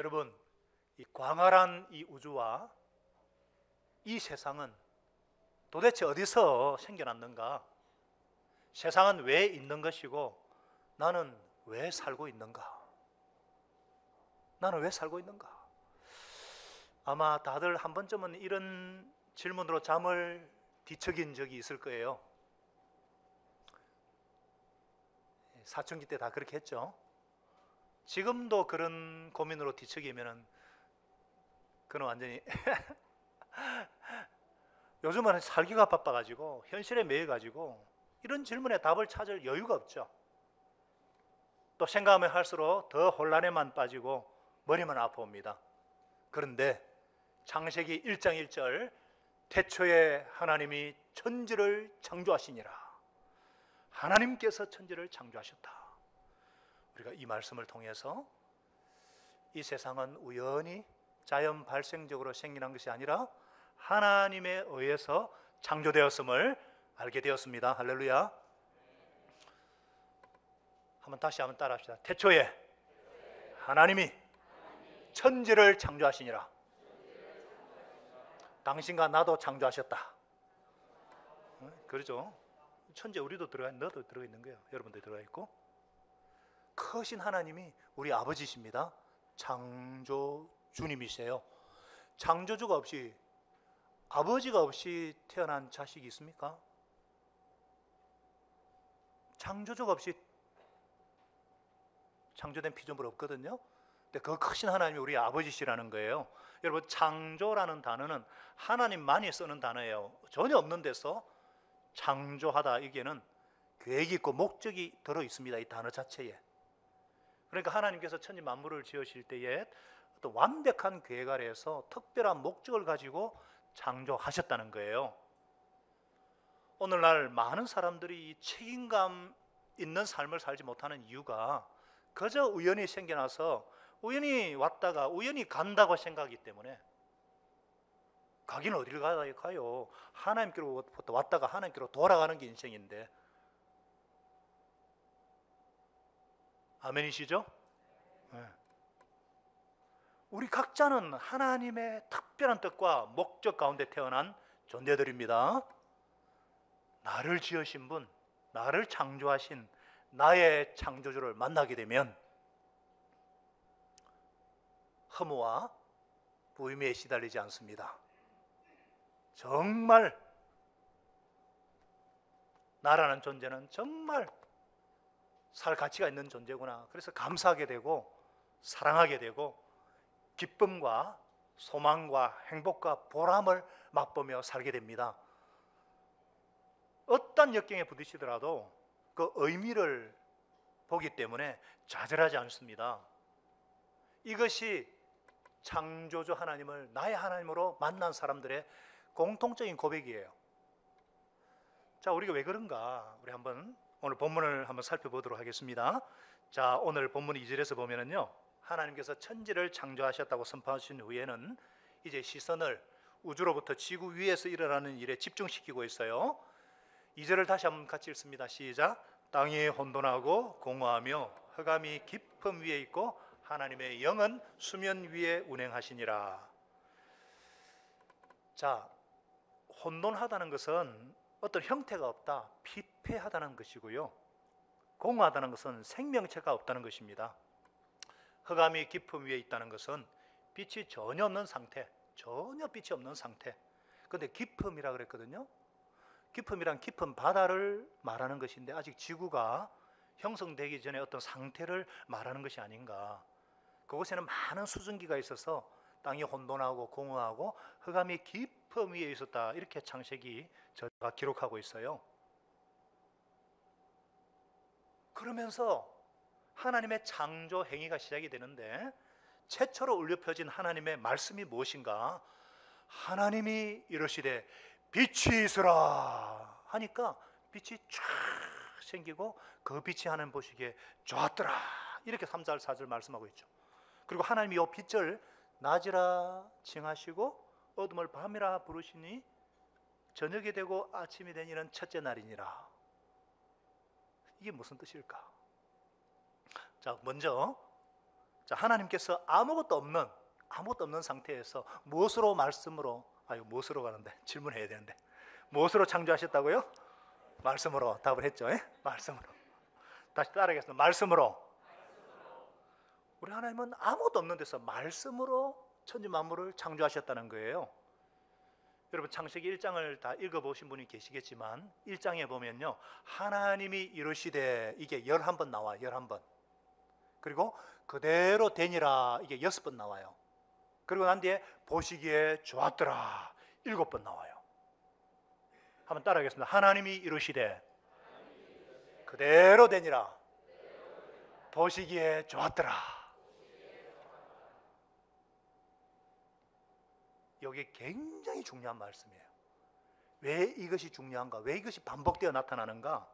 여러분, 이 광활한 이 우주와 이 세상은 도대체 어디서 생겨났는가? 세상은 왜 있는 것이고 나는 왜 살고 있는가? 나는 왜 살고 있는가? 아마 다들 한 번쯤은 이런 질문으로 잠을 뒤척인 적이 있을 거예요. 사춘기 때 다 그렇게 했죠. 지금도 그런 고민으로 뒤척이면은 그는 완전히 요즘은 살기가 바빠가지고 현실에 매여가지고 이런 질문에 답을 찾을 여유가 없죠. 또 생각하면 할수록 더 혼란에만 빠지고 머리만 아파옵니다. 그런데 창세기 1장 1절 태초에 하나님이 천지를 창조하시니라. 하나님께서 천지를 창조하셨다. 우리가 이 말씀을 통해서 이 세상은 우연히 자연 발생적으로 생겨난 것이 아니라 하나님에 의해서 창조되었음을 알게 되었습니다. 할렐루야. 다시 한번 따라합시다. 태초에 하나님이 천지를 창조하시니라. 당신과 나도 창조하셨다. 그러죠. 천지에 우리도 너도 들어가 있는 거예요. 여러분도 들어가 있고. 크신 하나님이 우리 아버지십니다. 창조 주님이세요. 창조주가 없이, 아버지가 없이 태어난 자식이 있습니까? 창조주가 없이 창조된 피조물 없거든요. 근데 그 크신 하나님이 우리 아버지시라는 거예요. 여러분, 창조라는 단어는 하나님만이 쓰는 단어예요. 전혀 없는 데서 창조하다, 이게는 계획이 있고 목적이 들어 있습니다. 이 단어 자체에. 그러니까 하나님께서 천지 만물을 지으실 때에 어떤 완벽한 계획 아래에서 특별한 목적을 가지고 창조하셨다는 거예요. 오늘날 많은 사람들이 이 책임감 있는 삶을 살지 못하는 이유가 그저 우연히 생겨나서 우연히 왔다가 우연히 간다고 생각하기 때문에, 가긴 어디를 가요? 하나님께로부터 왔다가 하나님께로 돌아가는 게 인생인데. 아멘이시죠? 네. 우리 각자는 하나님의 특별한 뜻과 목적 가운데 태어난 존재들입니다. 나를 지으신 분, 나를 창조하신 나의 창조주를 만나게 되면 허무와 부임에 시달리지 않습니다. 정말 나라는 존재는 정말 살 가치가 있는 존재구나. 그래서 감사하게 되고 사랑하게 되고 기쁨과 소망과 행복과 보람을 맛보며 살게 됩니다. 어떤 역경에 부딪히더라도 그 의미를 보기 때문에 좌절하지 않습니다. 이것이 창조주 하나님을 나의 하나님으로 만난 사람들의 공통적인 고백이에요. 자, 우리가 왜 그런가? 우리 오늘 본문을 한번 살펴보도록 하겠습니다. 자, 오늘 본문 2절에서 보면은요, 하나님께서 천지를 창조하셨다고 선포하신 후에는 이제 시선을 우주로부터 지구 위에서 일어나는 일에 집중시키고 있어요. 2절을 다시 한번 같이 읽습니다. 시작. 땅이 혼돈하고 공허하며 흑암이 깊음 위에 있고 하나님의 영은 수면 위에 운행하시니라. 자, 혼돈하다는 것은 어떤 형태가 없다, 피폐하다는 것이고요. 공허하다는 것은 생명체가 없다는 것입니다. 흑암이 깊음 위에 있다는 것은 빛이 전혀 없는 상태, 전혀 빛이 없는 상태. 그런데 깊음이라 그랬거든요. 깊음이란 깊은 바다를 말하는 것인데 아직 지구가 형성되기 전에 어떤 상태를 말하는 것이 아닌가. 그곳에는 많은 수증기가 있어서 땅이 혼돈하고 공허하고 흑암이 깊음 위에 있었다, 이렇게 창세기 저자가 기록하고 있어요. 그러면서 하나님의 창조 행위가 시작이 되는데, 최초로 울려 펴진 하나님의 말씀이 무엇인가? 하나님이 이러시되 빛이 있으라 하니까 빛이 쫙 생기고 그 빛이 하나님 보시기에 좋았더라, 이렇게 3절 4절 말씀하고 있죠. 그리고 하나님이 이 빛을 낮이라 칭하시고 어둠을 밤이라 부르시니 저녁이 되고 아침이 되니는 첫째 날이니라. 이게 무슨 뜻일까? 자, 먼저 자, 하나님께서 아무것도 없는 상태에서 무엇으로 말씀으로 무엇으로 가는데 질문해야 되는데 무엇으로 창조하셨다고요? 말씀으로 답을 했죠. 예? 말씀으로. 다시 따라하겠습니다. 말씀으로. 우리 하나님은 아무것도 없는 데서 말씀으로 천지 만물을 창조하셨다는 거예요. 여러분 창세기 1장을 다 읽어보신 분이 계시겠지만 1장에 보면요, 하나님이 이르시되 이게 11번 나와요. 11번. 그리고 그대로 되니라 이게 6번 나와요. 그리고 난 뒤에 보시기에 좋았더라 7번 나와요. 한번 따라하겠습니다. 하나님이 이르시되 그대로 되니라 보시기에 좋았더라. 여기 굉장히 중요한 말씀이에요. 왜 이것이 중요한가? 왜 이것이 반복되어 나타나는가?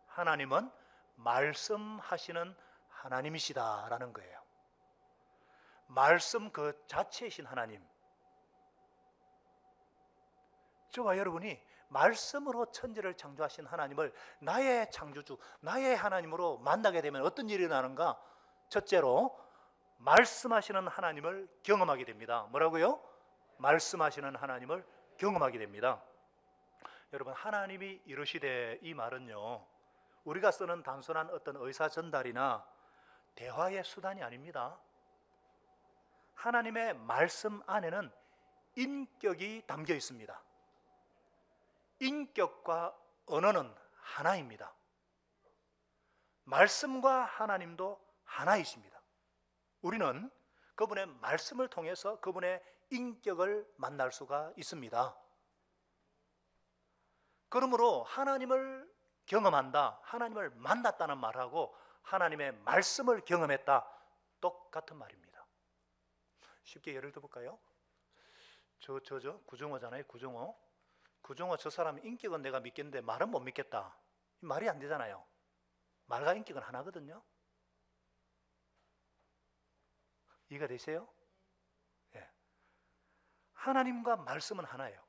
하나님은 말씀하시는 하나님이시다라는 거예요. 말씀 그 자체이신 하나님. 저와 여러분이 말씀으로 천지를 창조하신 하나님을 나의 창조주, 나의 하나님으로 만나게 되면 어떤 일이 일어나는가? 첫째로 말씀하시는 하나님을 경험하게 됩니다. 뭐라고요? 말씀하시는 하나님을 경험하게 됩니다. 여러분, 하나님이 이르시되 이 말은요, 우리가 쓰는 단순한 어떤 의사 전달이나 대화의 수단이 아닙니다. 하나님의 말씀 안에는 인격이 담겨 있습니다. 인격과 언어는 하나입니다. 말씀과 하나님도 하나이십니다. 우리는 그분의 말씀을 통해서 그분의 인격을 만날 수가 있습니다. 그러므로 하나님을 경험한다, 하나님을 만났다는 말하고 하나님의 말씀을 경험했다, 똑같은 말입니다. 쉽게 예를 들어볼까요? 구정호잖아요. 구정호 저 사람 인격은 내가 믿겠는데 말은 못 믿겠다. 말이 안 되잖아요. 말과 인격은 하나거든요. 이해가 되세요? 예. 하나님과 말씀은 하나예요.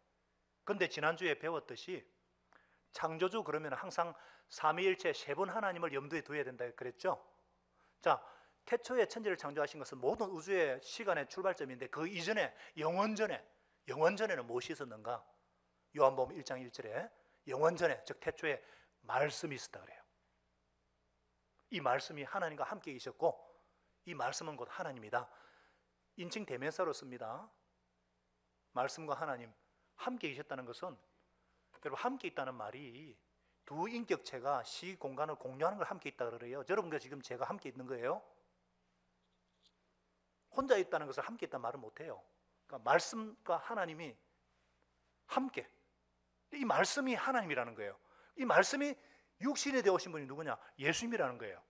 그런데 지난주에 배웠듯이 창조주 그러면 항상 삼위일체 세 분 하나님을 염두에 두어야 된다 그랬죠? 자, 태초에 천지를 창조하신 것은 모든 우주의 시간의 출발점인데 그 이전에 영원전에는 무엇이 있었는가? 요한복음 1장 1절에 영원전에, 즉 태초에 말씀이 있었다 그래요. 이 말씀이 하나님과 함께 계셨고 이 말씀은 곧 하나님이다. 인칭 대명사로 씁니다. 말씀과 하나님 함께 계셨다는 것은, 여러분, 함께 있다는 말이 두 인격체가 시 공간을 공유하는 걸 함께 있다 그래요. 여러분과 지금 제가 함께 있는 거예요. 혼자 있다는 것을 함께 있다는 말은 못해요. 그러니까 말씀과 하나님이 함께, 이 말씀이 하나님이라는 거예요. 이 말씀이 육신이 되어오신 분이 누구냐? 예수님이라는 거예요.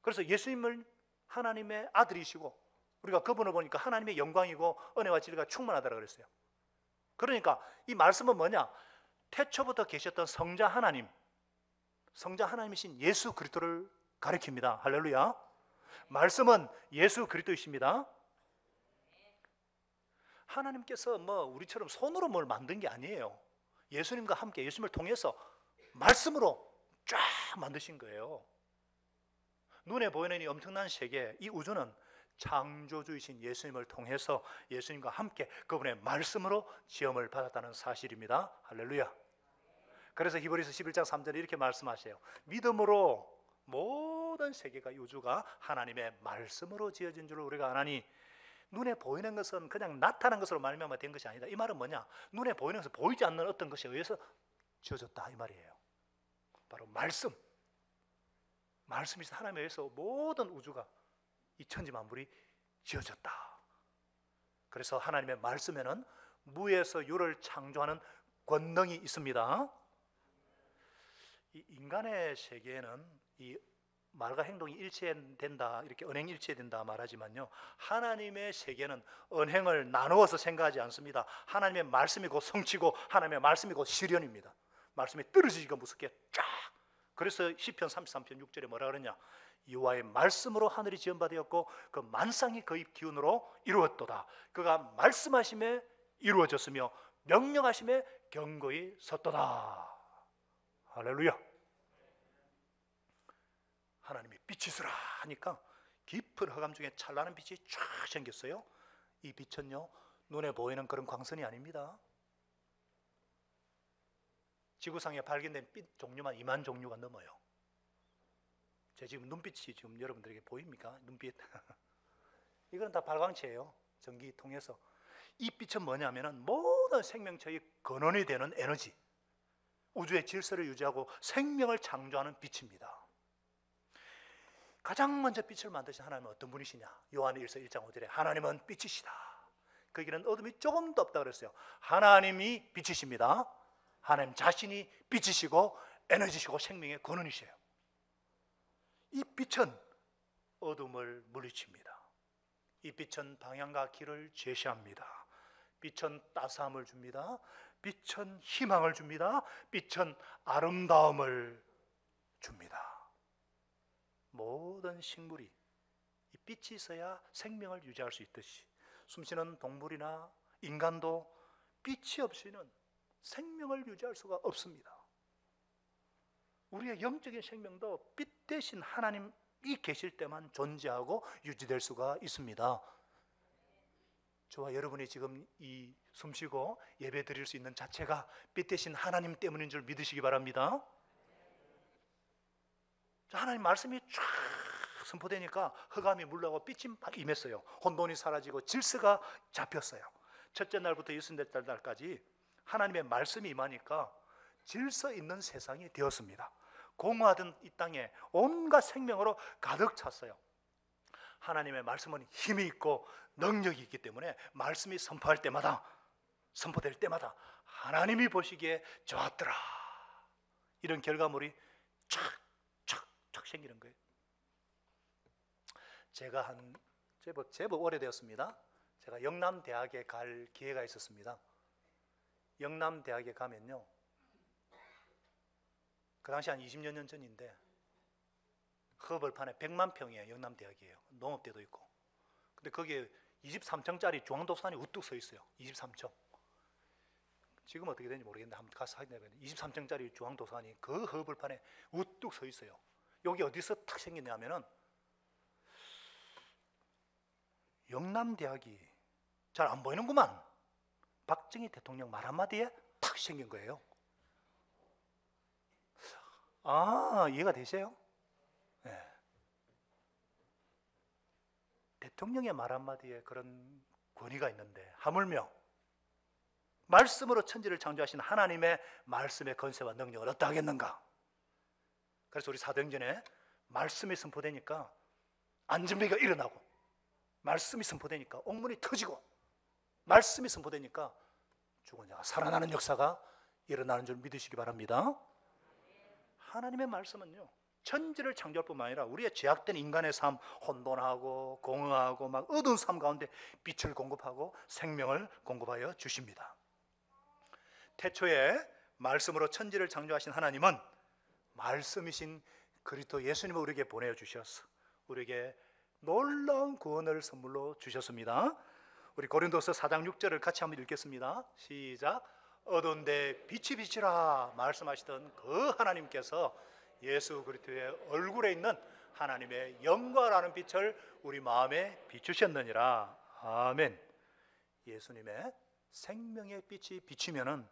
그래서 예수님을 하나님의 아들이시고 우리가 그분을 보니까 하나님의 영광이고 은혜와 진리가 충만하다고 그랬어요. 그러니까 이 말씀은 뭐냐? 태초부터 계셨던 성자 하나님이신 예수 그리스도를 가리킵니다. 할렐루야. 말씀은 예수 그리스도이십니다. 하나님께서 우리처럼 손으로 뭘 만든 게 아니에요. 예수님과 함께 예수님을 통해서 말씀으로 쫙 만드신 거예요. 눈에 보이는 이 엄청난 세계, 이 우주는 창조주이신 예수님을 통해서 예수님과 함께 그분의 말씀으로 지음을 받았다는 사실입니다. 할렐루야. 그래서 히브리서 11장 3절에 이렇게 말씀하세요. 믿음으로 모든 세계가, 우주가 하나님의 말씀으로 지어진 줄 우리가 아나니, 눈에 보이는 것은 그냥 나타난 것으로 말미암아 된 것이 아니다. 이 말은 뭐냐? 눈에 보이는 것은 보이지 않는 어떤 것에 의해서 지어졌다 이 말이에요. 바로 말씀이 하나님에 의해서 모든 우주가, 이 천지 만물이 지어졌다. 그래서 하나님의 말씀에는 무에서 유를 창조하는 권능이 있습니다. 이 인간의 세계에는 이 말과 행동이 일치된다, 이렇게 언행 일치된다 말하지만요, 하나님의 세계는 언행을 나누어서 생각하지 않습니다. 하나님의 말씀이 곧 성취고 하나님의 말씀이 곧 실현입니다. 말씀이 떨어지기가 무섭게 쫙. 그래서 시편 33편 6절에 뭐라 그러냐? 여호와의 말씀으로 하늘이 지음받았고 그 만상이 그의 기운으로 이루었도다. 그가 말씀하심에 이루어졌으며 명령하심에 견고히 섰도다. 할렐루야. 하나님이 빛이시라 하니까 깊은 흑암 중에 찬란한 빛이 쫙 생겼어요. 이 빛은요, 눈에 보이는 그런 광선이 아닙니다. 지구상에 발견된 빛 종류만 2만 종류가 넘어요. 제 지금 눈빛이 지금 여러분들에게 보입니까? 눈빛. 이건 다 발광체예요. 전기 통해서. 이 빛은 뭐냐면은 모든 생명체의 근원이 되는 에너지, 우주의 질서를 유지하고 생명을 창조하는 빛입니다. 가장 먼저 빛을 만드신 하나님은 어떤 분이시냐? 요한 1서 1장 5절에 하나님은 빛이시다. 거기는 어둠이 조금도 없다 그랬어요. 하나님이 빛이십니다. 하나님 자신이 빛이시고 에너지시고 생명의 근원이세요. 이 빛은 어둠을 물리칩니다. 이 빛은 방향과 길을 제시합니다. 빛은 따스함을 줍니다. 빛은 희망을 줍니다. 빛은 아름다움을 줍니다. 모든 식물이 이 빛이 있어야 생명을 유지할 수 있듯이 숨쉬는 동물이나 인간도 빛이 없이는 생명을 유지할 수가 없습니다. 우리의 영적인 생명도 빛 대신 하나님이 계실 때만 존재하고 유지될 수가 있습니다. 저와 여러분이 지금 이 숨쉬고 예배 드릴 수 있는 자체가 빛 대신 하나님 때문인 줄 믿으시기 바랍니다. 하나님 말씀이 쫙 선포되니까 흑암이 물러가고 빛이 막 임했어요. 혼돈이 사라지고 질서가 잡혔어요. 첫째 날부터 예수님의 날까지 하나님의 말씀이 임하니까 질서 있는 세상이 되었습니다. 공허하던 이 땅에 온갖 생명으로 가득 찼어요. 하나님의 말씀은 힘이 있고 능력이 있기 때문에 말씀이 선포될 때마다 하나님이 보시기에 좋았더라. 이런 결과물이 촥 생기는 거예요. 제가 제법 오래되었습니다. 제가 영남대학에 갈 기회가 있었습니다. 영남대학에 가면요, 그 당시 한 20여 년 전인데 허벌판에 100만 평이에요. 영남대학이에요. 농업대도 있고. 근데 거기에 23층짜리 중앙도서관이 우뚝 서 있어요. 23층. 지금 어떻게 되는지 모르겠는데 한번 가서 확인해봐야 돼요. 23층짜리 중앙도서관이 그 허벌판에 우뚝 서 있어요. 여기 어디서 탁 생겼냐면은 영남대학이 잘 안 보이는구만. 박정희 대통령 말 한마디에 탁 생긴 거예요. 아, 이해가 되세요? 네. 대통령의 말 한마디에 그런 권위가 있는데 하물며 말씀으로 천지를 창조하신 하나님의 말씀의 권세와 능력을 어떠하겠는가? 그래서 우리 사도행전에 말씀이 선포되니까 안전병이가 일어나고, 말씀이 선포되니까 옥문이 터지고, 말씀이 선포되니까 죽은 자가 살아나는 역사가 일어나는 줄 믿으시기 바랍니다. 하나님의 말씀은요, 천지를 창조할 뿐만 아니라 우리의 죄악된 인간의 삶, 혼돈하고 공허하고 막 어두운 삶 가운데 빛을 공급하고 생명을 공급하여 주십니다. 태초에 말씀으로 천지를 창조하신 하나님은 말씀이신 그리스도 예수님을 우리에게 보내주셔서 우리에게 놀라운 구원을 선물로 주셨습니다. 우리 고린도서 4장 6절을 같이 한번 읽겠습니다. 시작. 어두운데 빛이 비치라 말씀하시던 그 하나님께서 예수 그리스도의 얼굴에 있는 하나님의 영광이라는 빛을 우리 마음에 비추셨느니라. 아멘. 예수님의 생명의 빛이 비치면은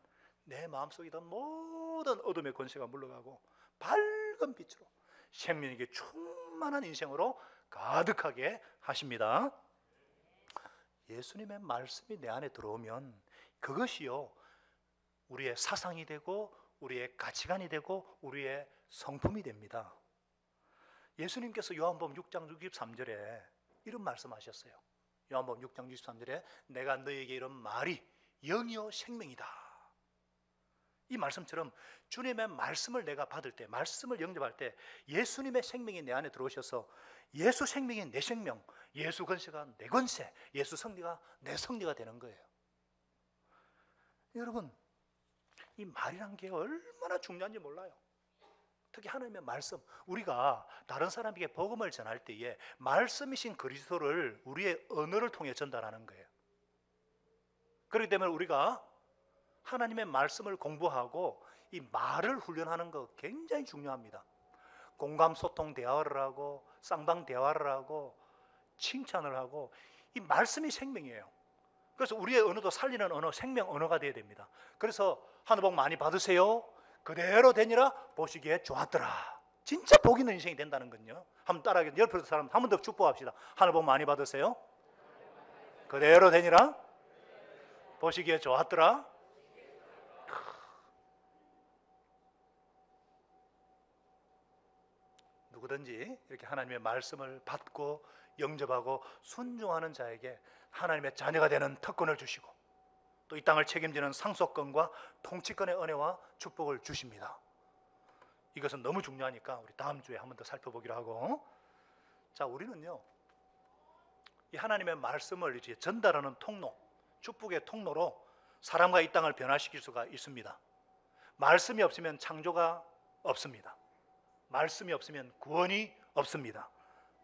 내 마음속에 있던 모든 어둠의 권세가 물러가고 밝은 빛으로 생명에게 충만한 인생으로 가득하게 하십니다. 예수님의 말씀이 내 안에 들어오면 그것이요, 우리의 사상이 되고 우리의 가치관이 되고 우리의 성품이 됩니다. 예수님께서 요한복음 6장 63절에 이런 말씀하셨어요. 요한복음 6장 63절에 내가 너희에게 이런 말이 영이요 생명이다. 이 말씀처럼 주님의 말씀을 내가 받을 때, 말씀을 영접할 때 예수님의 생명이 내 안에 들어오셔서 예수 생명이 내 생명, 예수 권세가 내 권세, 예수 성리가 내 성리가 되는 거예요. 여러분, 이 말이란 게 얼마나 중요한지 몰라요. 특히 하나님의 말씀, 우리가 다른 사람에게 복음을 전할 때에 말씀이신 그리스도를 우리의 언어를 통해 전달하는 거예요. 그렇기 때문에 우리가 하나님의 말씀을 공부하고 이 말을 훈련하는 거 굉장히 중요합니다. 공감 소통 대화를 하고 쌍방 대화를 하고 칭찬을 하고, 이 말씀이 생명이에요. 그래서 우리의 언어도 살리는 언어, 생명 언어가 되어야 됩니다. 그래서 하늘 복 많이 받으세요. 그대로 되니라 보시기에 좋았더라. 진짜 복 있는 인생이 된다는 건요. 한번 따라하게, 옆에 사람 한 번 더 축복합시다. 하늘 복 많이 받으세요. 그대로 되니라 보시기에 좋았더라. 누구든지 이렇게 하나님의 말씀을 받고 영접하고 순종하는 자에게 하나님의 자녀가 되는 특권을 주시고, 또 이 땅을 책임지는 상속권과 통치권의 은혜와 축복을 주십니다. 이것은 너무 중요하니까 우리 다음 주에 한 번 더 살펴보기로 하고, 자, 우리는요, 이 하나님의 말씀을 이제 전달하는 통로, 축복의 통로로 사람과 이 땅을 변화시킬 수가 있습니다. 말씀이 없으면 창조가 없습니다. 말씀이 없으면 구원이 없습니다.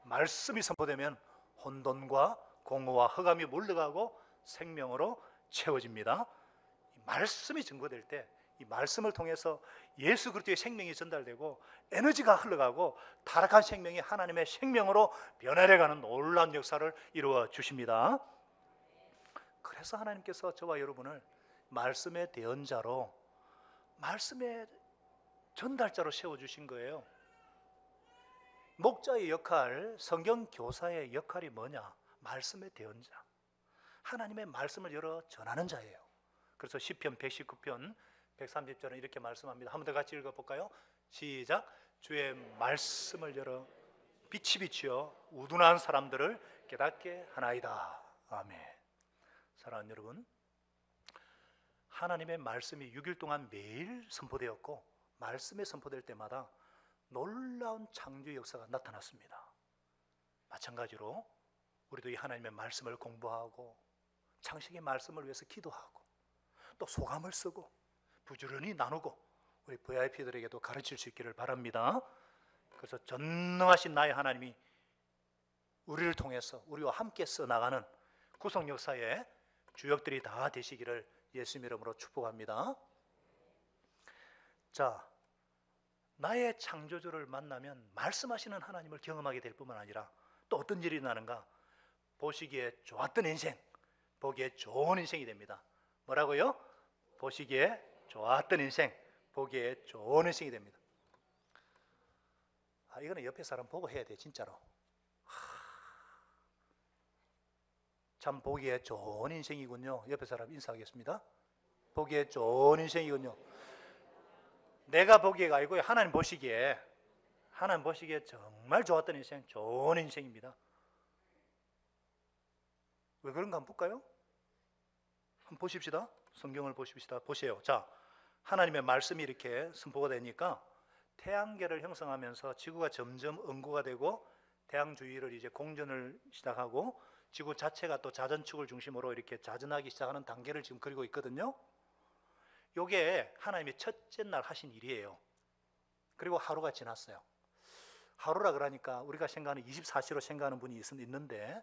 말씀이 선포되면 혼돈과 공허와 흑암이 물러가고 생명으로 채워집니다. 말씀이 증거될 때 이 말씀을 통해서 예수 그리스도의 생명이 전달되고 에너지가 흘러가고 타락한 생명이 하나님의 생명으로 변화해가는 놀라운 역사를 이루어 주십니다. 그래서 하나님께서 저와 여러분을 말씀의 대언자로, 말씀의 전달자로 세워주신 거예요. 목자의 역할, 성경 교사의 역할이 뭐냐? 말씀의 대언자, 하나님의 말씀을 열어 전하는 자예요. 그래서 시편 119편 130절은 이렇게 말씀합니다. 한 번 더 같이 읽어볼까요? 시작. 주의 말씀을 열어 빛이 비치어 우둔한 사람들을 깨닫게 하나이다. 아멘. 사랑하는 여러분, 하나님의 말씀이 6일 동안 매일 선포되었고, 말씀이 선포될 때마다 놀라운 창조 역사가 나타났습니다. 마찬가지로 우리도 이 하나님의 말씀을 공부하고 창세기 말씀을 위해서 기도하고 또 소감을 쓰고 부지런히 나누고 우리 VIP들에게도 가르칠 수 있기를 바랍니다. 그래서 전능하신 나의 하나님이 우리를 통해서 우리와 함께 써나가는 구속 역사의 주역들이 다 되시기를 예수님 이름으로 축복합니다. 자, 나의 창조주를 만나면 말씀하시는 하나님을 경험하게 될 뿐만 아니라 또 어떤 일이 나는가? 보시기에 좋았던 인생, 보기에 좋은 인생이 됩니다. 뭐라고요? 보시기에 좋았던 인생, 보기에 좋은 인생이 됩니다. 이거는 옆에 사람 보고 해야 돼, 진짜로. 참 보기에 좋은 인생이군요. 옆에 사람 인사하겠습니다. 보기에 좋은 인생이군요. 내가 보기에가 아니고 하나님 보시기에, 하나님 보시기에 정말 좋았던 인생, 좋은 인생입니다. 왜 그런가 한번 볼까요? 한번 보십시다. 성경을 보십시다. 보세요. 자, 하나님의 말씀이 이렇게 선포가 되니까 태양계를 형성하면서 지구가 점점 응고가 되고 태양 주위를 이제 공전을 시작하고 지구 자체가 또 자전축을 중심으로 이렇게 자전하기 시작하는 단계를 지금 그리고 있거든요. 이게 하나님이 첫째 날 하신 일이에요. 그리고 하루가 지났어요. 하루라 그러니까 우리가 생각하는 24시로 생각하는 분이 있는데,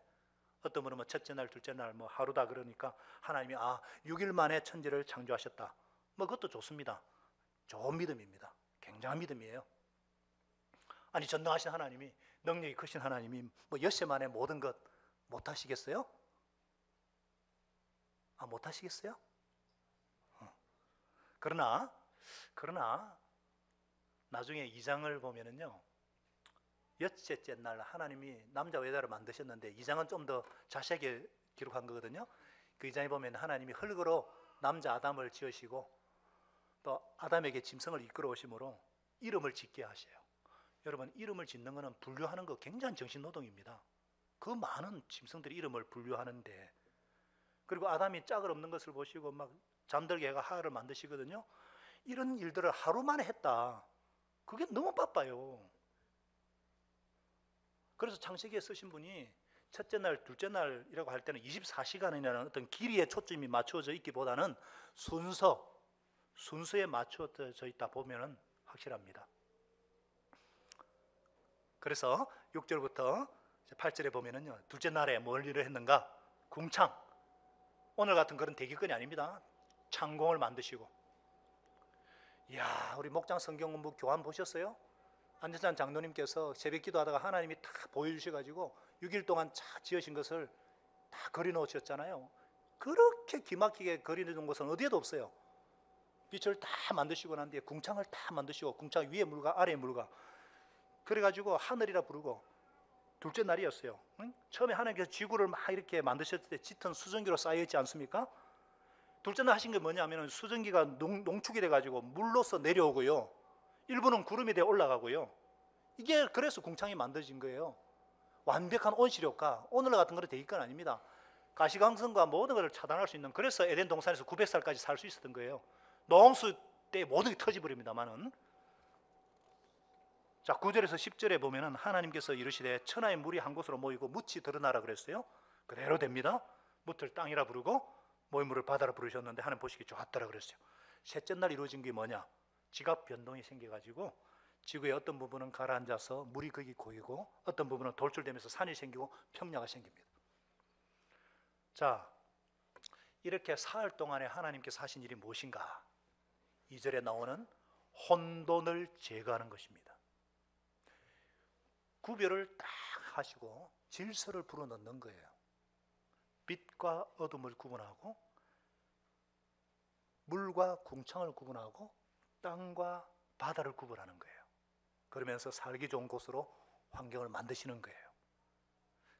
어떤 분은 뭐 첫째 날, 둘째 날 뭐 하루다 그러니까 하나님이 6일 만에 천지를 창조하셨다. 뭐 그것도 좋습니다. 좋은 믿음입니다. 굉장한 믿음이에요. 아니, 전능하신 하나님이, 능력이 크신 하나님이 뭐 엿새 만에 모든 것 못 하시겠어요? 못 하시겠어요? 그러나 나중에 2장을 보면은요, 여섯째 날 하나님이 남자와 여자를 만드셨는데 2장은 좀 더 자세하게 기록한 거거든요. 그 2장에 보면 하나님이 흙으로 남자 아담을 지으시고 또 아담에게 짐승을 이끌어 오심으로 이름을 짓게 하셔요. 여러분, 이름을 짓는 거는 분류하는 거 굉장한 정신노동입니다. 그 많은 짐승들이 이름을 분류하는데, 그리고 아담이 짝을 없는 것을 보시고 막 잠들게 해가 하와를 만드시거든요. 이런 일들을 하루 만에 했다. 그게 너무 바빠요. 그래서 창세기에 쓰신 분이 첫째 날, 둘째 날이라고 할 때는 24시간이라는 어떤 길이에 초점이 맞춰져 있기보다는 순서에 맞춰져 있다 보면 확실합니다. 그래서 6절부터 8절에 보면은요, 둘째 날에 뭘 일을 했는가? 궁창. 오늘 같은 그런 대기권이 아닙니다. 창공을 만드시고. 이야, 우리 목장 성경 공부 교환 보셨어요? 안재찬 장로님께서 새벽 기도하다가 하나님이 다 보여주셔가지고 6일 동안 쫙 지으신 것을 다 그려놓으셨잖아요. 그렇게 기막히게 그리는 곳은 어디에도 없어요. 빛을 다 만드시고 난 뒤에 궁창을 다 만드시고 궁창 위에 물과 아래에 물과 그래가지고 하늘이라 부르고 둘째 날이었어요. 응? 처음에 하나님께서 지구를 막 이렇게 만드셨을 때 짙은 수증기로 쌓여있지 않습니까? 둘째 날 하신 게 뭐냐면 수증기가 농축이 돼가지고 물로서 내려오고요. 일부는 구름이 되어 올라가고요. 이게 그래서 궁창이 만들어진 거예요. 완벽한 온실효과, 오늘날 같은 거로 될 건 아닙니다. 가시광선과 모든 것을 차단할 수 있는, 그래서 에덴 동산에서 900살까지 살 수 있었던 거예요. 노홍수 때 모든 게 터져버립니다만은. 자, 9절에서 10절에 보면은 하나님께서 이르시되 천하의 물이 한 곳으로 모이고 묻이 드러나라 그랬어요. 그대로 됩니다. 묻을 땅이라 부르고 모인 물을 바다라 부르셨는데 하나님 보시기 좋았더라 그랬어요. 셋째 날 이루어진 게 뭐냐? 지각 변동이 생겨가지고 지구의 어떤 부분은 가라앉아서 물이 거기 고이고 어떤 부분은 돌출되면서 산이 생기고 평야가 생깁니다. 자, 이렇게 사흘 동안에 하나님께서 하신 일이 무엇인가? 2절에 나오는 혼돈을 제거하는 것입니다. 구별을 딱 하시고 질서를 불어넣는 거예요. 빛과 어둠을 구분하고 물과 궁창을 구분하고 땅과 바다를 구분하는 거예요. 그러면서 살기 좋은 곳으로 환경을 만드시는 거예요.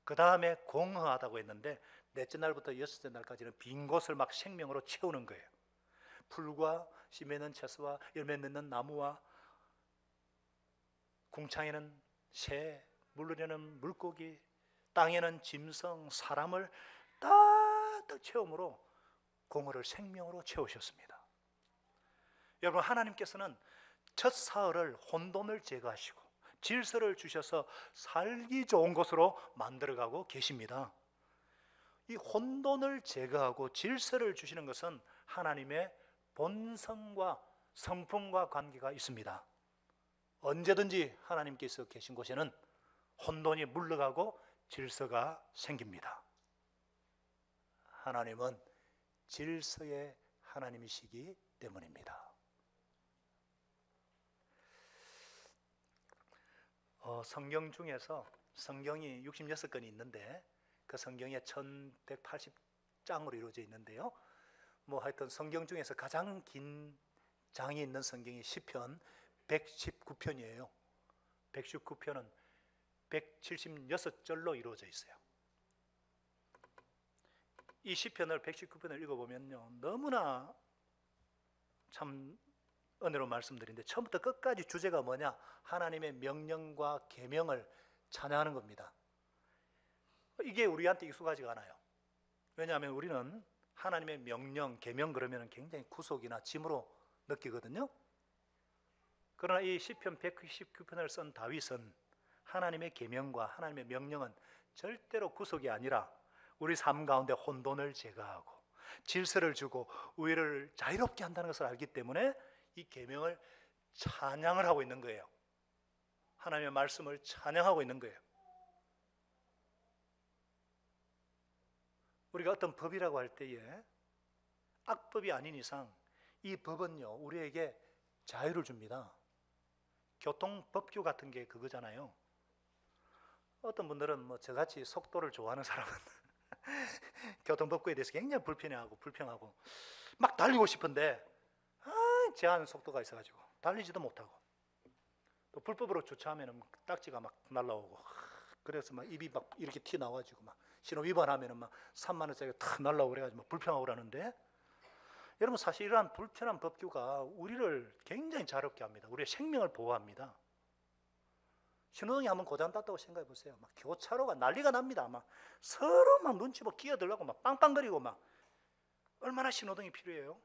그 다음에 공허하다고 했는데 넷째 날부터 여섯째 날까지는 빈 곳을 막 생명으로 채우는 거예요. 풀과 씨 맺는 채소와 열매 맺는 나무와 궁창에는 새, 물르려는 물고기, 땅에는 짐승, 사람을 딱딱 채움으로 공허를 생명으로 채우셨습니다. 여러분, 하나님께서는 첫 사흘을 혼돈을 제거하시고 질서를 주셔서 살기 좋은 곳으로 만들어가고 계십니다. 이 혼돈을 제거하고 질서를 주시는 것은 하나님의 본성과 성품과 관계가 있습니다. 언제든지 하나님께서 계신 곳에는 혼돈이 물러가고 질서가 생깁니다. 하나님은 질서의 하나님이시기 때문입니다. 성경 중에서 성경이 66권이 있는데 그 성경에 1180장으로 이루어져 있는데요. 하여튼 성경 중에서 가장 긴 장이 있는 성경이 시편 119편이에요. 119편은 176절로 이루어져 있어요. 이 시편을 119편을 읽어보면요, 너무나 참 은혜로 말씀드리는데 처음부터 끝까지 주제가 뭐냐? 하나님의 명령과 계명을 찬양하는 겁니다. 이게 우리한테 익숙하지가 않아요. 왜냐하면 우리는 하나님의 명령, 계명 그러면 굉장히 구속이나 짐으로 느끼거든요. 그러나 이 시편 119편을 쓴 다윗은 하나님의 계명과 하나님의 명령은 절대로 구속이 아니라 우리 삶 가운데 혼돈을 제거하고 질서를 주고 우리를 자유롭게 한다는 것을 알기 때문에 이 계명을 찬양을 하고 있는 거예요. 하나님의 말씀을 찬양하고 있는 거예요. 우리가 어떤 법이라고 할 때에 악법이 아닌 이상 이 법은요, 우리에게 자유를 줍니다. 교통법규 같은 게 그거잖아요. 어떤 분들은 저같이 속도를 좋아하는 사람은 교통법규에 대해서 굉장히 불평하고 막 달리고 싶은데 제한 속도가 있어가지고 달리지도 못하고, 또 불법으로 주차하면 딱지가 막 날라오고, 그래서 막 입이 막 이렇게 튀 나와가지고 막 신호 위반하면은 막 3만 원짜리가 탁 날라오고 그래가지고 막 불평하고 그러는데, 여러분 사실 이러한 불편한 법규가 우리를 굉장히 자유롭게 합니다. 우리의 생명을 보호합니다. 신호등이 한번 고장 땄다고 생각해 보세요. 막 교차로가 난리가 납니다. 막 서로 막 눈치 보고 끼어들려고 막 빵빵거리고 막, 얼마나 신호등이 필요해요?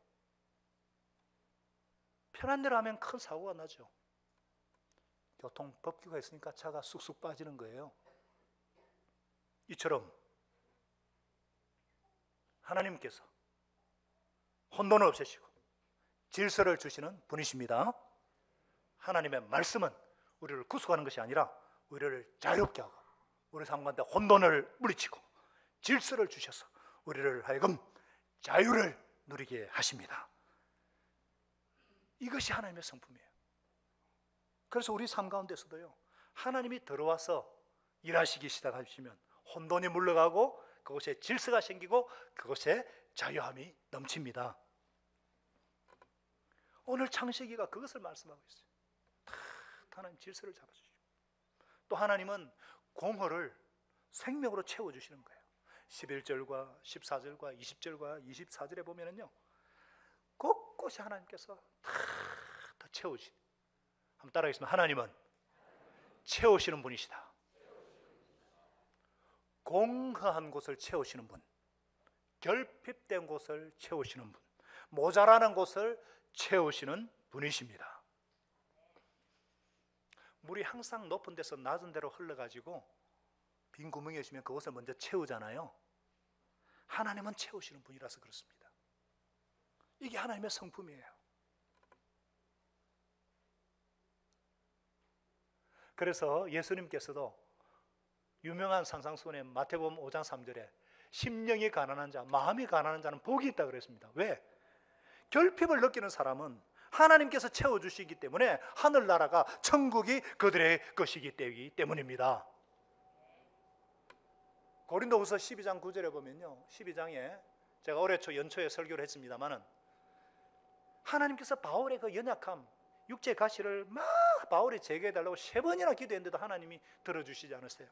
편한 대로 하면 큰 사고가 나죠. 교통법규가 있으니까 차가 쑥쑥 빠지는 거예요. 이처럼 하나님께서 혼돈을 없애시고 질서를 주시는 분이십니다. 하나님의 말씀은 우리를 구속하는 것이 아니라 우리를 자유롭게 하고 우리 삶 가운데 혼돈을 물리치고 질서를 주셔서 우리를 하여금 자유를 누리게 하십니다. 이것이 하나님의 성품이에요. 그래서 우리 삶 가운데서도요, 하나님이 들어와서 일하시기 시작하시면 혼돈이 물러가고 그곳에 질서가 생기고 그곳에 자유함이 넘칩니다. 오늘 창세기가 그것을 말씀하고 있어요. 하나님 질서를 잡아주시고, 또 하나님은 공허를 생명으로 채워주시는 거예요. 11절과 14절과 20절과 24절에 보면은요, 곳곳이 하나님께서 다 채우시. 한번 따라하겠습니다. 하나님은 채우시는 분이시다. 공허한 곳을 채우시는 분, 결핍된 곳을 채우시는 분, 모자라는 곳을 채우시는 분이십니다. 물이 항상 높은 데서 낮은 데로 흘러가지고 빈 구멍이 있으면 그것을 먼저 채우잖아요. 하나님은 채우시는 분이라서 그렇습니다. 이게 하나님의 성품이에요. 그래서 예수님께서도 유명한 산상수훈의 마태복음 5장 3절에 심령이 가난한 자, 마음이 가난한 자는 복이 있다 그랬습니다. 왜? 결핍을 느끼는 사람은 하나님께서 채워주시기 때문에 하늘나라가, 천국이 그들의 것이기 때문입니다. 고린도후서 12장 9절에 보면요, 12장에 제가 올해 초 연초에 설교를 했습니다마는 하나님께서 바울의 그 연약함, 육체 가시를 막 바울이 제거해달라고 3번이나 기도했는데도 하나님이 들어주시지 않으세요.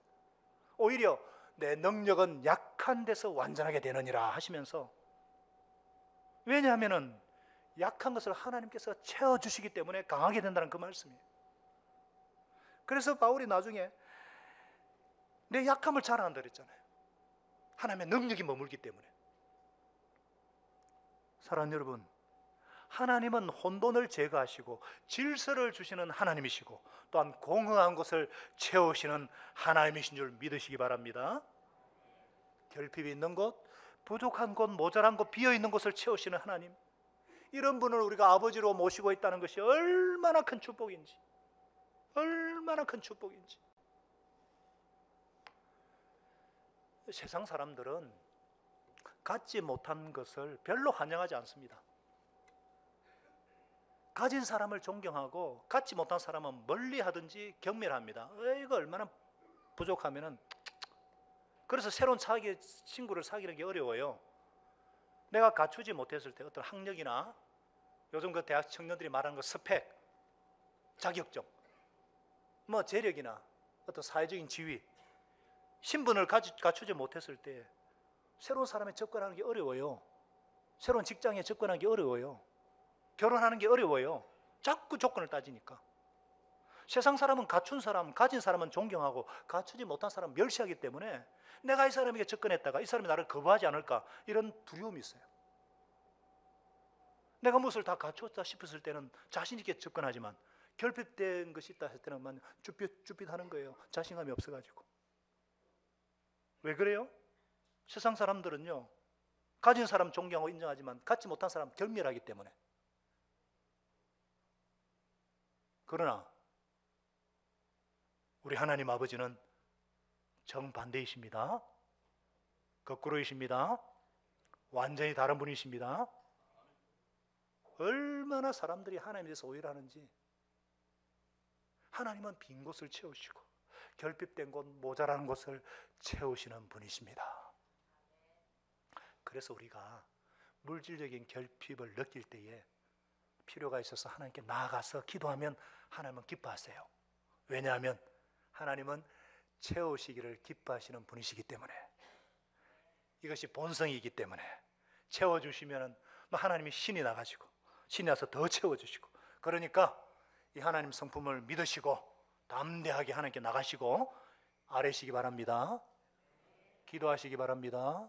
오히려 내 능력은 약한 데서 완전하게 되느니라 하시면서, 왜냐하면 약한 것을 하나님께서 채워주시기 때문에 강하게 된다는 그 말씀이에요. 그래서 바울이 나중에 내 약함을 자랑한다 그랬잖아요. 하나님의 능력이 머물기 때문에. 사랑하는 여러분, 하나님은 혼돈을 제거하시고 질서를 주시는 하나님이시고 또한 공허한 곳을 채우시는 하나님이신 줄 믿으시기 바랍니다. 결핍이 있는 곳, 부족한 곳, 모자란 곳, 비어있는 곳을 채우시는 하나님, 이런 분을 우리가 아버지로 모시고 있다는 것이 얼마나 큰 축복인지, 얼마나 큰 축복인지. 세상 사람들은 갖지 못한 것을 별로 환영하지 않습니다. 가진 사람을 존경하고 갖지 못한 사람은 멀리하든지 경멸합니다. 이거 얼마나 부족하면은. 그래서 새로운 친구를 사귀는 게 어려워요. 내가 갖추지 못했을 때 어떤 학력이나 요즘 그 대학 청년들이 말하는 그 스펙, 자격증, 뭐 재력이나 어떤 사회적인 지위, 신분을 갖추지 못했을 때 새로운 사람에 접근하는 게 어려워요. 새로운 직장에 접근하는 게 어려워요. 결혼하는 게 어려워요. 자꾸 조건을 따지니까. 세상 사람은 갖춘 사람, 가진 사람은 존경하고 갖추지 못한 사람은 멸시하기 때문에 내가 이 사람에게 접근했다가 이 사람이 나를 거부하지 않을까, 이런 두려움이 있어요. 내가 무엇을 다 갖추었다 싶었을 때는 자신 있게 접근하지만 결핍된 것이 있다 했을 때는 쭈삣하는 거예요. 자신감이 없어가지고. 왜 그래요? 세상 사람들은요, 가진 사람 존경하고 인정하지만 갖지 못한 사람 경멸하기 때문에. 그러나 우리 하나님 아버지는 정반대이십니다. 거꾸로이십니다. 완전히 다른 분이십니다. 얼마나 사람들이 하나님에 대해서 오해를 하는지. 하나님은 빈 곳을 채우시고 결핍된 곳, 모자라는 곳을 채우시는 분이십니다. 그래서 우리가 물질적인 결핍을 느낄 때에 필요가 있어서 하나님께 나아가서 기도하면 하나님은 기뻐하세요. 왜냐하면 하나님은 채우시기를 기뻐하시는 분이시기 때문에, 이것이 본성이기 때문에 채워주시면 하나님이 신이 나가지고 신이 나서 더 채워주시고, 그러니까 이 하나님 성품을 믿으시고 담대하게 하나님께 나가시고 아뢰시기 바랍니다. 기도하시기 바랍니다.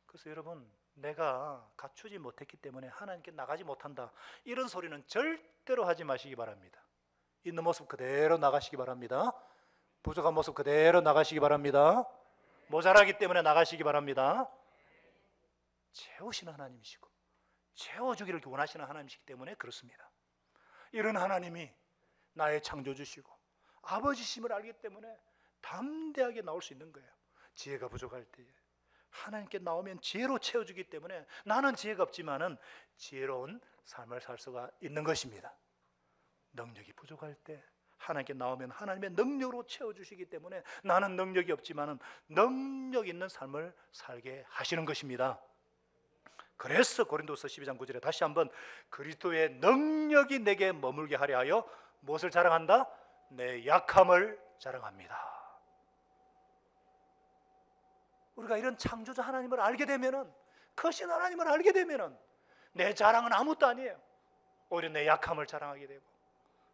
그래서 여러분, 내가 갖추지 못했기 때문에 하나님께 나가지 못한다, 이런 소리는 절대로 하지 마시기 바랍니다. 있는 모습 그대로 나가시기 바랍니다. 부족한 모습 그대로 나가시기 바랍니다. 모자라기 때문에 나가시기 바랍니다. 채우시는 하나님이시고 채워주기를 원하시는 하나님이시기 때문에 그렇습니다. 이런 하나님이 나의 창조주시고 아버지심을 알기 때문에 담대하게 나올 수 있는 거예요. 지혜가 부족할 때에 하나님께 나오면 지혜로 채워주기 때문에 나는 지혜가 없지만은 지혜로운 삶을 살 수가 있는 것입니다. 능력이 부족할 때 하나님께 나오면 하나님의 능력으로 채워주시기 때문에 나는 능력이 없지만 능력 있는 삶을 살게 하시는 것입니다. 그래서 고린도서 12장 9절에 다시 한번 그리스도의 능력이 내게 머물게 하려 하여 무엇을 자랑한다? 내 약함을 자랑합니다. 우리가 이런 창조주 하나님을 알게 되면은, 크신 하나님을 알게 되면은 내 자랑은 아무것도 아니에요. 오히려 내 약함을 자랑하게 되고,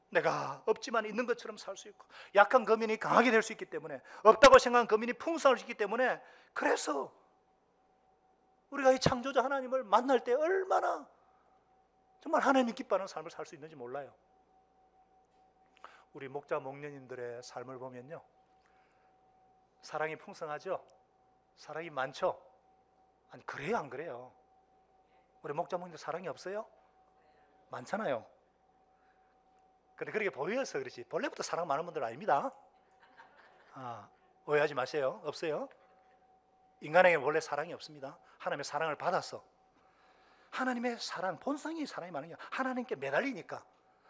내가 없지만 있는 것처럼 살 수 있고, 약한 거민이 강하게 될 수 있기 때문에, 없다고 생각한 거민이 풍성할 수 있기 때문에, 그래서 우리가 이 창조주 하나님을 만날 때 얼마나 정말 하나님이 기뻐하는 삶을 살 수 있는지 몰라요. 우리 목자 목녀님들의 삶을 보면요, 사랑이 풍성하죠? 사랑이 많죠? 아니, 그래요 안 그래요? 우리 목자 목녀님들 사랑이 없어요? 많잖아요. 근데 그렇게 보여서 그렇지 본래부터 사랑 많은 분들 아닙니다. 오해하지 마세요. 없어요. 인간에게 원래 사랑이 없습니다. 하나님의 사랑을 받았어. 하나님의 사랑, 본성이 사랑이 많은 게 하나님께 매달리니까,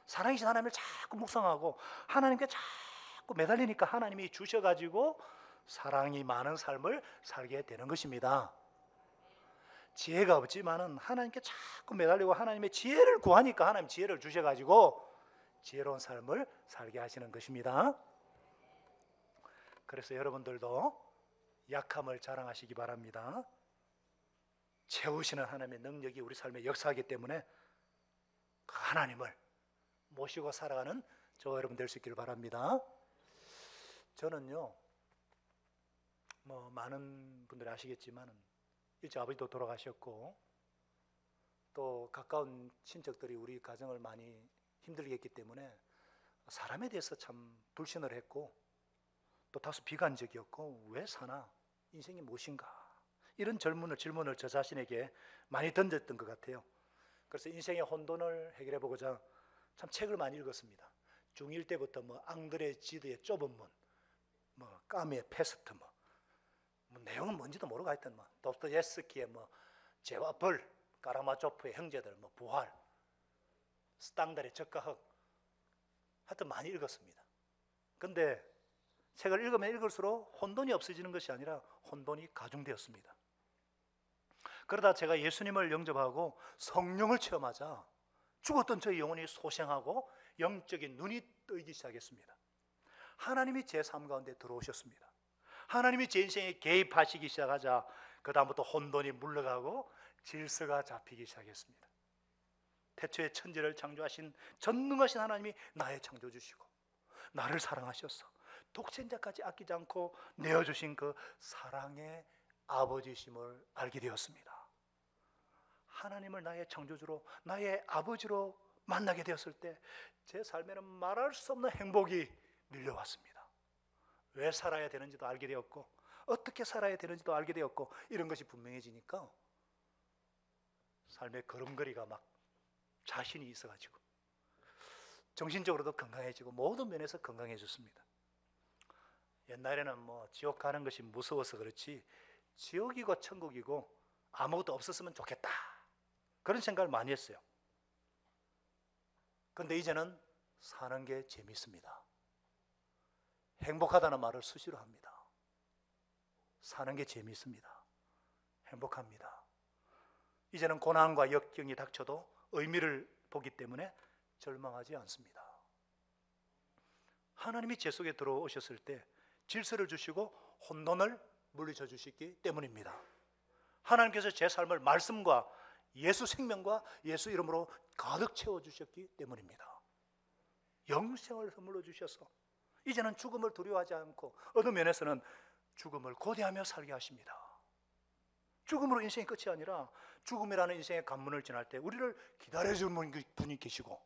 사랑이신 하나님을 자꾸 묵상하고 하나님께 자꾸 매달리니까 하나님이 주셔가지고 사랑이 많은 삶을 살게 되는 것입니다. 지혜가 없지만은 하나님께 자꾸 매달리고 하나님의 지혜를 구하니까 하나님 지혜를 주셔가지고 지혜로운 삶을 살게 하시는 것입니다. 그래서 여러분들도 약함을 자랑하시기 바랍니다. 채우시는 하나님의 능력이 우리 삶에 역사하기 때문에 그 하나님을 모시고 살아가는 저와 여러분 될 수 있기를 바랍니다. 저는요, 많은 분들이 아시겠지만 일찍 아버지도 돌아가셨고, 또 가까운 친척들이 우리 가정을 많이 힘들게 했기 때문에 사람에 대해서 참 불신을 했고, 또 다소 비관적이었고, 왜 사나? 인생이 무엇인가? 이런 질문을 저 자신에게 많이 던졌던 것 같아요. 그래서 인생의 혼돈을 해결해 보고자 참 책을 많이 읽었습니다. 중1 때부터 앙드레 지드의 좁은 문, 까미의 패스트, 내용은 뭔지도 모르고 하여튼 도스토옙스키의 죄와 벌, 까라마조프의 형제들, 부활, 스탕달의 적과흑, 하여튼 많이 읽었습니다. 근데 책을 읽으면 읽을수록 혼돈이 없어지는 것이 아니라 혼돈이 가중되었습니다. 그러다 제가 예수님을 영접하고 성령을 체험하자 죽었던 저의 영혼이 소생하고 영적인 눈이 뜨이기 시작했습니다. 하나님이 제 삶 가운데 들어오셨습니다. 하나님이 제 인생에 개입하시기 시작하자 그 다음부터 혼돈이 물러가고 질서가 잡히기 시작했습니다. 태초에 천지를 창조하신 전능하신 하나님이 나의 창조주시고 나를 사랑하셔서 독생자까지 아끼지 않고 내어주신 그 사랑의 아버지심을 알게 되었습니다. 하나님을 나의 창조주로, 나의 아버지로 만나게 되었을 때 제 삶에는 말할 수 없는 행복이 밀려왔습니다. 왜 살아야 되는지도 알게 되었고, 어떻게 살아야 되는지도 알게 되었고, 이런 것이 분명해지니까 삶의 걸음걸이가 자신이 있어가지고 정신적으로도 건강해지고 모든 면에서 건강해졌습니다. 옛날에는 지옥 가는 것이 무서워서 그렇지 지옥이고 천국이고 아무것도 없었으면 좋겠다, 그런 생각을 많이 했어요. 그런데 이제는 사는 게 재밌습니다. 행복하다는 말을 수시로 합니다. 사는 게 재밌습니다. 행복합니다. 이제는 고난과 역경이 닥쳐도 의미를 보기 때문에 절망하지 않습니다. 하나님이 제 속에 들어오셨을 때 질서를 주시고 혼돈을 물리쳐 주시기 때문입니다. 하나님께서 제 삶을 말씀과 예수 생명과 예수 이름으로 가득 채워주셨기 때문입니다. 영생을 선물로 주셔서 이제는 죽음을 두려워하지 않고 어느 면에서는 죽음을 고대하며 살게 하십니다. 죽음으로 인생이 끝이 아니라 죽음이라는 인생의 관문을 지날 때 우리를 기다려주는 분이 계시고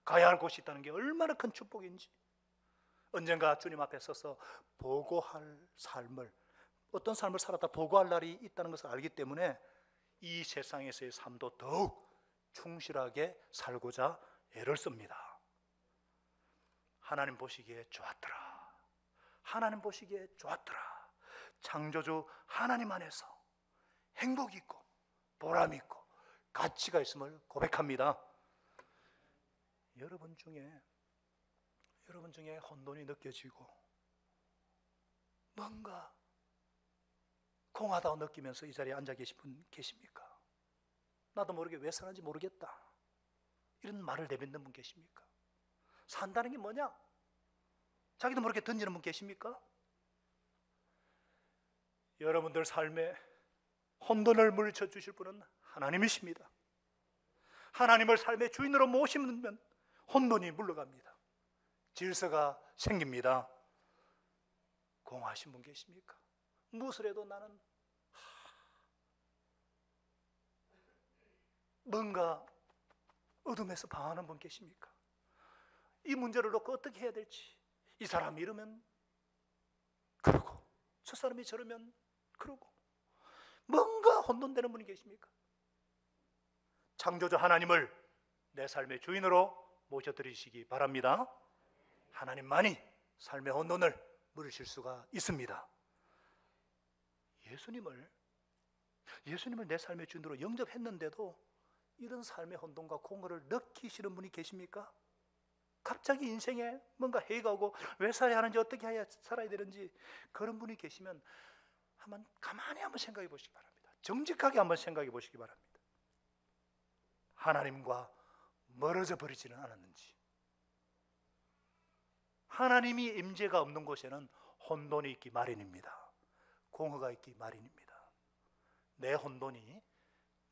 가야 할 곳이 있다는 게 얼마나 큰 축복인지, 언젠가 주님 앞에 서서 보고할 삶을, 어떤 삶을 살았다 보고할 날이 있다는 것을 알기 때문에 이 세상에서의 삶도 더욱 충실하게 살고자 애를 씁니다. 하나님 보시기에 좋았더라. 하나님 보시기에 좋았더라. 창조주 하나님 안에서 행복이 있고 보람이 있고 가치가 있음을 고백합니다. 여러분 중에 여러분 중에 혼돈이 느껴지고 뭔가 공하다고 느끼면서 이 자리에 앉아 계신 분 계십니까? 나도 모르게 왜 사는지 모르겠다, 이런 말을 내뱉는 분 계십니까? 산다는 게 뭐냐? 자기도 모르게 던지는 분 계십니까? 여러분들 삶에 혼돈을 물리쳐 주실 분은 하나님이십니다. 하나님을 삶의 주인으로 모시면 혼돈이 물러갑니다. 질서가 생깁니다. 공하신 분 계십니까? 무엇을 해도 나는 뭔가 어둠에서 방황하는 분 계십니까? 이 문제를 놓고 어떻게 해야 될지, 이 사람이 이러면 그러고 저 사람이 저러면 그러고 뭔가 혼돈되는 분이 계십니까? 창조주 하나님을 내 삶의 주인으로 모셔드리시기 바랍니다. 하나님만이 삶의 혼돈을 물으실 수가 있습니다. 예수님을 내 삶의 주인으로 영접했는데도 이런 삶의 혼돈과 공허를 느끼시는 분이 계십니까? 갑자기 인생에 뭔가 해가 오고 왜 살아야 하는지, 어떻게 해야 살아야 되는지, 그런 분이 계시면 한번 가만히 한번 생각해 보시기 바랍니다. 정직하게 한번 생각해 보시기 바랍니다. 하나님과 멀어져 버리지는 않았는지. 하나님이 임재가 없는 곳에는 혼돈이 있기 마련입니다. 공허가 있기 마련입니다. 내 혼돈이,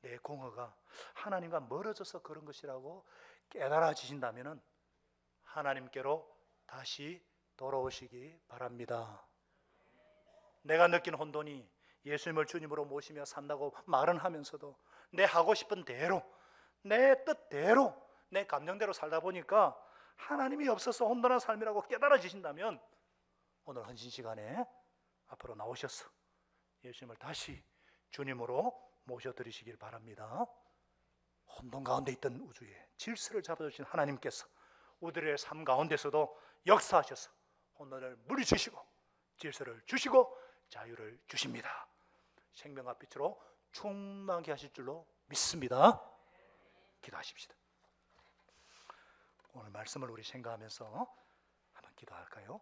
내 공허가 하나님과 멀어져서 그런 것이라고 깨달아지신다면 하나님께로 다시 돌아오시기 바랍니다. 내가 느낀 혼돈이 예수님을 주님으로 모시며 산다고 말은 하면서도 내 하고 싶은 대로, 내 뜻대로, 내 감정대로 살다 보니까 하나님이 없어서 혼돈한 삶이라고 깨달아지신다면 오늘 헌신 시간에 앞으로 나오셔서 예수님을 다시 주님으로 모셔드리시길 바랍니다. 혼돈 가운데 있던 우주에 질서를 잡아주신 하나님께서 우리의 삶 가운데서도 역사하셔서 혼돈을 물리치시고 질서를 주시고 자유를 주십니다. 생명과 빛으로 충만케 하실 줄로 믿습니다. 기도하십시다. 오늘 말씀을 우리 생각하면서 한번 기도할까요?